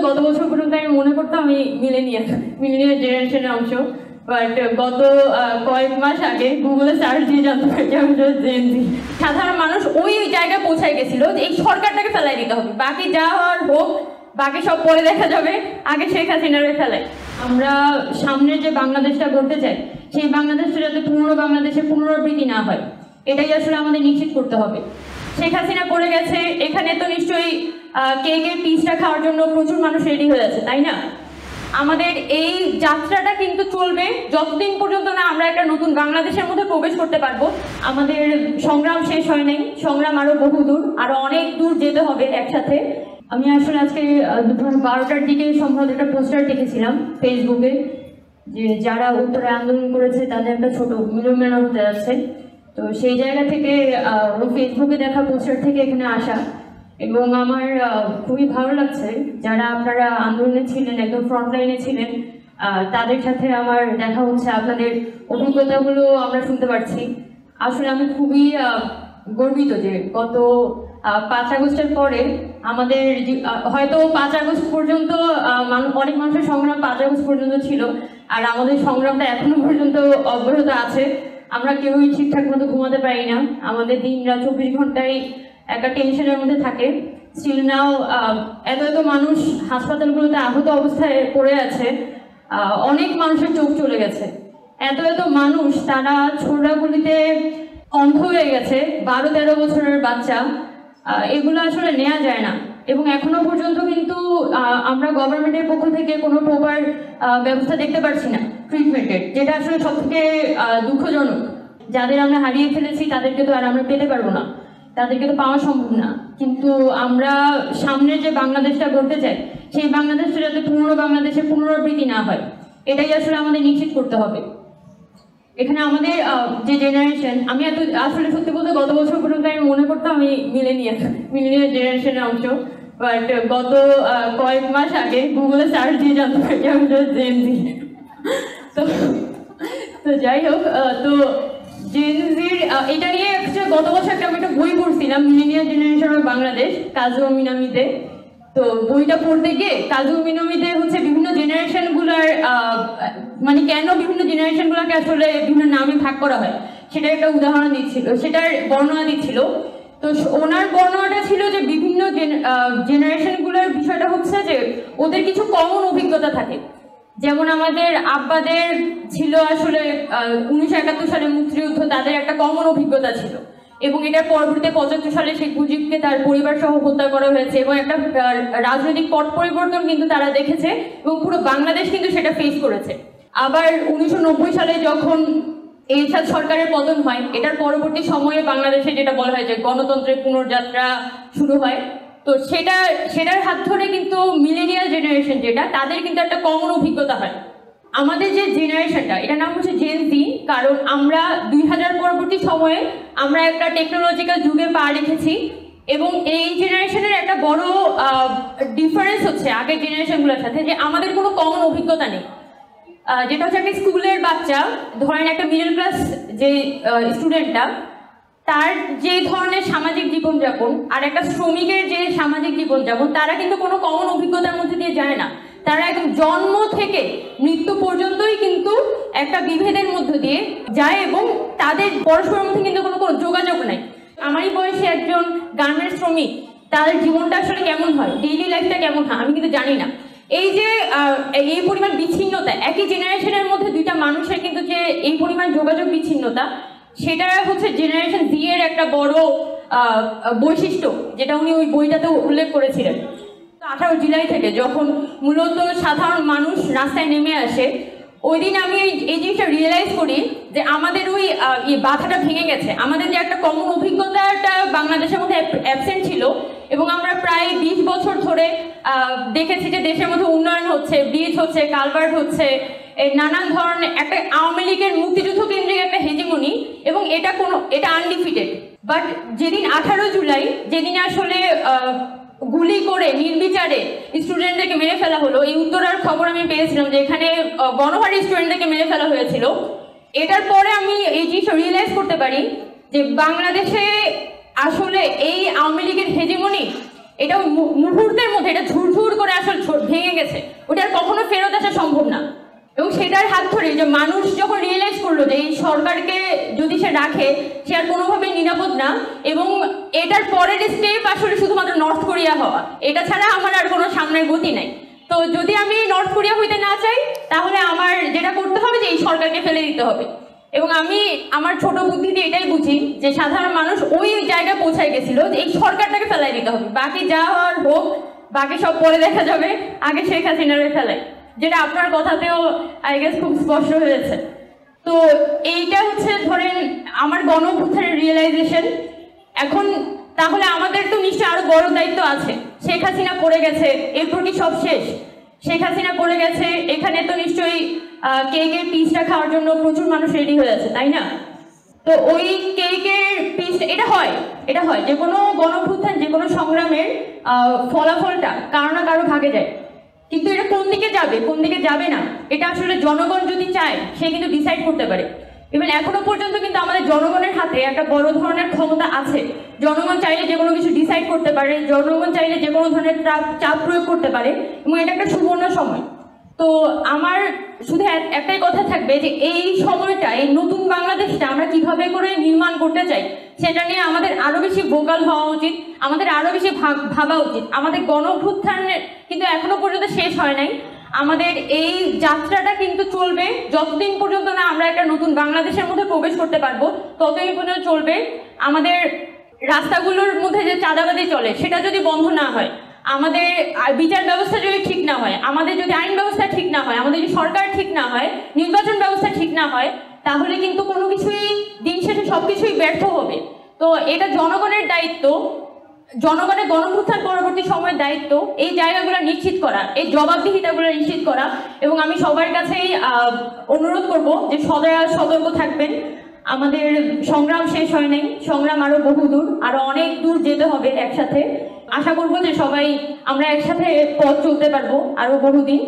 গত বছর পর্যন্ত আমি মনে করতাম আমি মিলেনিয়াল জেনারেশনের অংশ, বাট গত কয়েক মাস আগে গুগলে সার্চ দিয়ে জানতে পারছি আমি জেনজি। সাধারণ মানুষ ওই জায়গায় পৌঁছায় গেছিল যে এই সরকারটাকে ফেলাই দিতে হবে, বাকি যা হওয়ার হোক, বাকি সব পরে দেখা যাবে, আগে শেখ হাসিনারে ফেলাই। আমরা সামনের যে বাংলাদেশটা গড়তে চাই, সেই বাংলাদেশটা যাতে পুরনো বাংলাদেশের পুনরাবৃত্তি না হয়, এটাই আসলে আমাদের নিশ্চিত করতে হবে। শেখ হাসিনা পড়ে গেছে, এখানে তো নিশ্চয়ই কেকের পিসটা খাওয়ার জন্য প্রচুর মানুষ রেডি হয়ে আছে, তাই না? আমাদের এই যাত্রাটা কিন্তু চলবে যতদিন পর্যন্ত না আমরা একটা নতুন বাংলাদেশের মধ্যে প্রবেশ করতে পারবো। আমাদের সংগ্রাম শেষ হয় নাই, সংগ্রাম আরো বহুদূর, আরো অনেক দূর যেতে হবে একসাথে। আমি আসলে আজকে দুপুর 12টার দিকে সম্ভবত একটা পোস্টার দেখেছিলাম ফেসবুকে, যে যারা উত্তরে আন্দোলন করেছে তাদের একটা ছোট মিলন হতে যাচ্ছে। তো সেই জায়গা থেকে ওই ফেসবুকে দেখা পোস্টার থেকে এখানে আসা, এবং আমার খুবই ভালো লাগছে যারা আপনারা আন্দোলনে ছিলেন, একদম ফ্রন্টলাইনে ছিলেন, তাদের সাথে আমার দেখা হচ্ছে, আপনাদের অভিজ্ঞতাগুলো আমরা শুনতে পারছি। আসলে আমি খুবই গর্বিত যে গত 5 আগস্টের পরে আমাদের হয়তো 5 আগস্ট পর্যন্ত অনেক মানুষের সংগ্রাম 5 আগস্ট পর্যন্ত ছিল, আর আমাদের সংগ্রামটা এখনো পর্যন্ত অব্যাহত আছে। আমরা কেউই ঠিকঠাক মতো ঘুমাতে পারি না, আমাদের দিন রাত 24 ঘন্টায় একটা টেনশনের মধ্যে থাকে। স্টিল নাও এত মানুষ হাসপাতালগুলোতে আহত অবস্থায় পড়ে আছে, অনেক মানুষের চোখ চলে গেছে, এত মানুষ তারা ছোড়াগুলিতে অন্ধ হয়ে গেছে, 12-13 বছরের বাচ্চা। এগুলো আসলে নেওয়া যায় না, এবং এখনো পর্যন্ত কিন্তু আমরা গভর্নমেন্টের পক্ষ থেকে কোনো প্রপার ব্যবস্থা দেখতে পাচ্ছি না ট্রিটমেন্টের, যেটা আসলে সবথেকে দুঃখজনক। যাদের আমরা হারিয়ে ফেলেছি তাদেরকে তো আর আমরা পেতে পারবো না, তাদেরকে তো পাওয়া সম্ভব না। কিন্তু আমরা সামনের যে বাংলাদেশটা গড়তে চাই, সেই বাংলাদেশটা যাতে পুরনো বাংলাদেশের পুনরাবৃত্তি না হয়, এটাই আসলে আমাদের নিশ্চিত করতে হবে। এখানে আমাদের যে জেনারেশন, আমি আসলে সত্যি বলতে গত বছর পর্যন্ত আমি মনে করতাম আমি মিলেনিয়াল জেনারেশনের অংশ, বাট গত কয়েক মাস আগে গুগলে সার্চ দিয়ে জানতে পারছি আমি জেনজি। তো যাই হোক, তো জেনজির এটা নিয়ে গত বছর আমি একটা বই পড়ছিলাম, মিলেনিয়াল জেনারেশন অফ বাংলাদেশ, কাজু মিনামিতে। তো বইটা পড়তে গিয়ে কাজু মিনামিতে হচ্ছে বিভিন্ন জেনারেশনগুলোর মানে কেন বিভিন্ন জেনারেশনগুলোকে আসলে বিভিন্ন নামে ভাগ করা হয় সেটার একটা উদাহরণ দিচ্ছিল, সেটার বর্ণনা দিচ্ছিল। তো ওনার বর্ণনাটা ছিল যে বিভিন্ন জেনারেশনগুলোর বিষয়টা হচ্ছে যে ওদের কিছু কমন অভিজ্ঞতা থাকে। যেমন আমাদের আব্বাদের ছিল আসলে 1971 সালে মুক্তিযুদ্ধ, তাদের একটা কমন অভিজ্ঞতা ছিল, এবং এটার পরবর্তীতে 75 সালে শেখ মুজিবকে তার পরিবার সহ হত্যা করা হয়েছে, এবং একটা রাজনৈতিক পট পরিবর্তন কিন্তু তারা দেখেছে, এবং পুরো বাংলাদেশ কিন্তু সেটা ফেস করেছে। আবার 1990 সালে যখন এরশাদ সরকারের পতন হয়, এটার পরবর্তী সময়ে বাংলাদেশে যেটা বলা হয় যে গণতন্ত্রের পুনর্যাত্রা শুরু হয়। তো সেটার হাত ধরে কিন্তু মিলেনিয়াল জেনারেশন যেটা, তাদের কিন্তু একটা কমন অভিজ্ঞতা হয়। আমাদের যে জেনারেশনটা, এটার নাম হচ্ছে জেনজি, কারণ আমরা 2000 পরবর্তী সময়ে আমরা একটা টেকনোলজিক্যাল যুগে পা রেখেছি, এবং এই জেনারেশনের একটা বড় ডিফারেন্স হচ্ছে আগের জেনারেশনগুলোর সাথে, যে আমাদের কোনো কমন অভিজ্ঞতা নেই। যেটা হচ্ছে একটা স্কুলের বাচ্চা, ধরেন একটা মিডল ক্লাস যে স্টুডেন্টটা, তার যে ধরনের সামাজিক জীবনযাপন আর একটা শ্রমিকের যে সামাজিক জীবনযাপন, তারা কিন্তু কোনো কমন অভিজ্ঞতার মধ্যে দিয়ে যায় না। তারা একদম জন্ম থেকে মৃত্যু পর্যন্তই কিন্তু একটা বিভেদের মধ্য দিয়ে যায়, এবং তাদের পরস্পরের মধ্যে কিন্তু কোনো যোগাযোগ নাই। আমারই বয়সে একজন গার্মেন্টস শ্রমিক, তার জীবনটা আসলে কেমন হয়, ডেইলি লাইফটা কেমন হয় আমি কিন্তু জানি না। এই যে এই পরিমাণ বিচ্ছিন্নতা, একই জেনারেশনের মধ্যে দুইটা মানুষের কিন্তু যে এই পরিমাণ যোগাযোগ বিচ্ছিন্নতা, সেটা হচ্ছে জেনারেশন জি এর একটা বড় বৈশিষ্ট্য, যেটা উনি ওই বইটাতে উল্লেখ করেছিলেন। 18 জুলাই থেকে যখন মূলত সাধারণ মানুষ রাস্তায় নেমে আসে, ওই দিন আমি এই জিনিসটা রিয়েলাইজ করি যে আমাদের ওই বাধাটা ভেঙে গেছে। আমাদের যে একটা কমন অভিজ্ঞতাটা বাংলাদেশের মধ্যে অ্যাবসেন্ট ছিল, এবং আমরা প্রায় 20 বছর ধরে দেখেছি যে দেশের মধ্যে উন্নয়ন হচ্ছে, ব্রিজ হচ্ছে, কালভার্ট হচ্ছে, নানান ধরনের একটা আওয়ামী লীগের মুক্তিযুদ্ধ কেন্দ্রিক একটা হেজিমনি, এবং এটা আনডিফিটেড। বাট যেদিন 18 জুলাই, যেদিন আসলে গুলি করে নির্বিচারে স্টুডেন্টদেরকে মেরে ফেলা হলো, এই উত্তরার খবর আমি পেয়েছিলাম যে এখানে গণহারে স্টুডেন্টদেরকে মেরে ফেলা হয়েছিল। এটার পরে আমি এই জিনিসটা রিয়েলাইজ করতে পারি যে বাংলাদেশে আসলে এই আওয়ামী লীগের হেজিমনি, এটা মুহূর্তের মধ্যে এটা ঝুরঝুর করে আসলে সেটার হাত ধরে যে মানুষ যখন রিয়েলাইজ করলো যে এই সরকারকে যদি সে রাখে সে আর কোনোভাবে নিরাপদ না, এবং এটার পরের স্টেপ আসলে শুধুমাত্র নর্থ কোরিয়া হওয়া, এটা ছাড়া আমার আর কোনো সামনের গতি নাই। তো যদি আমি নর্থ কোরিয়া হইতে না চাই তাহলে আমার যেটা করতে হবে যে এই সরকারকে ফেলে দিতে হবে। এবং আমি আমার ছোট বুদ্ধি দিয়ে এটাই বুঝি যে সাধারণ মানুষ ওই জায়গায় পৌঁছায় গেছিল যে এই সরকারটাকে ফেলাই দিতে হবে, বাকি যা হওয়ার হোক, বাকি সব পরে দেখা যাবে, আগে শেখ হাসিনারে ফেলাই, যেটা আপনার কথাতেও আই গেস খুব স্পষ্ট হয়েছে। তো এইটা হচ্ছে ধরেন আমার গণঅভ্যুত্থানের রিয়েলাইজেশন। এখন তাহলে আমাদের তো নিশ্চয়ই আরো বড় দায়িত্ব আছে। শেখ হাসিনা পড়ে গেছে, এরপর কি সব শেষ? শেখ হাসিনা পড়ে গেছে, এখানে তো নিশ্চয়ই কেকের পিসটা খাওয়ার জন্য প্রচুর মানুষ রেডি হয়ে আছে, তাই না? তো ওই কেকের পিস এটা হয় যে কোনো গণঅভ্যুত্থান, যে কোনো সংগ্রামের ফলাফলটা কারো না কারো ভাগে যায়, কিন্তু এটা কোন দিকে যাবে কোন দিকে যাবে না এটা আসলে জনগণ যদি চায় সে কিন্তু ডিসাইড করতে পারে। এবং এখনো পর্যন্ত কিন্তু আমাদের জনগণের হাতে একটা বড় ধরনের ক্ষমতা আছে। জনগণ চাইলে যে কোনো কিছু ডিসাইড করতে পারে, জনগণ চাইলে যে কোনো ধরনের চাপ প্রয়োগ করতে পারে, এবং এটা একটা সুবর্ণ সময়। তো আমার শুধু একটাই কথা থাকবে যে এই সময়টা, এই নতুন বাংলাদেশটা আমরা কিভাবে করে নির্মাণ করতে চাই সেটা নিয়ে আমাদের আরো বেশি ভোকাল হওয়া উচিত, আমাদের আরো বেশি ভাবা উচিত। আমাদের গণঅভ্যুত্থানের কিন্তু এখনো পর্যন্ত শেষ হয় নাই। আমাদের এই যাত্রাটা কিন্তু চলবে যতদিন পর্যন্ত না আমরা একটা নতুন বাংলাদেশের মধ্যে প্রবেশ করতে পারবো, ততদিন পর্যন্ত চলবে। আমাদের রাস্তাগুলোর মধ্যে যে চাঁদাবাজি চলে সেটা যদি বন্ধ না হয়, আমাদের বিচার ব্যবস্থা যদি ঠিক না হয়, আমাদের যদি আইন ব্যবস্থা ঠিক না হয়, আমাদের যদি সরকার ঠিক না হয়, নির্বাচন ব্যবস্থা ঠিক না হয়, তাহলে কিন্তু কোনো কিছুই দিন শেষে সবকিছুই ব্যর্থ হবে। তো এটা জনগণের দায়িত্ব, জনগণের গণঅভ্যুত্থান পরবর্তী সময়ের দায়িত্ব এই জায়গাগুলো নিশ্চিত করা, এই জবাবদিহিতাগুলো নিশ্চিত করা। এবং আমি সবার কাছেই অনুরোধ করব যে সদা সতর্ক থাকবেন। আমাদের সংগ্রাম শেষ হয় নাই, সংগ্রাম আরো বহুদূর, আরো অনেক দূর যেতে হবে একসাথে। আশা করব যে সবাই আমরা একসাথে পথ চলতে পারবো আরো বহুদিন।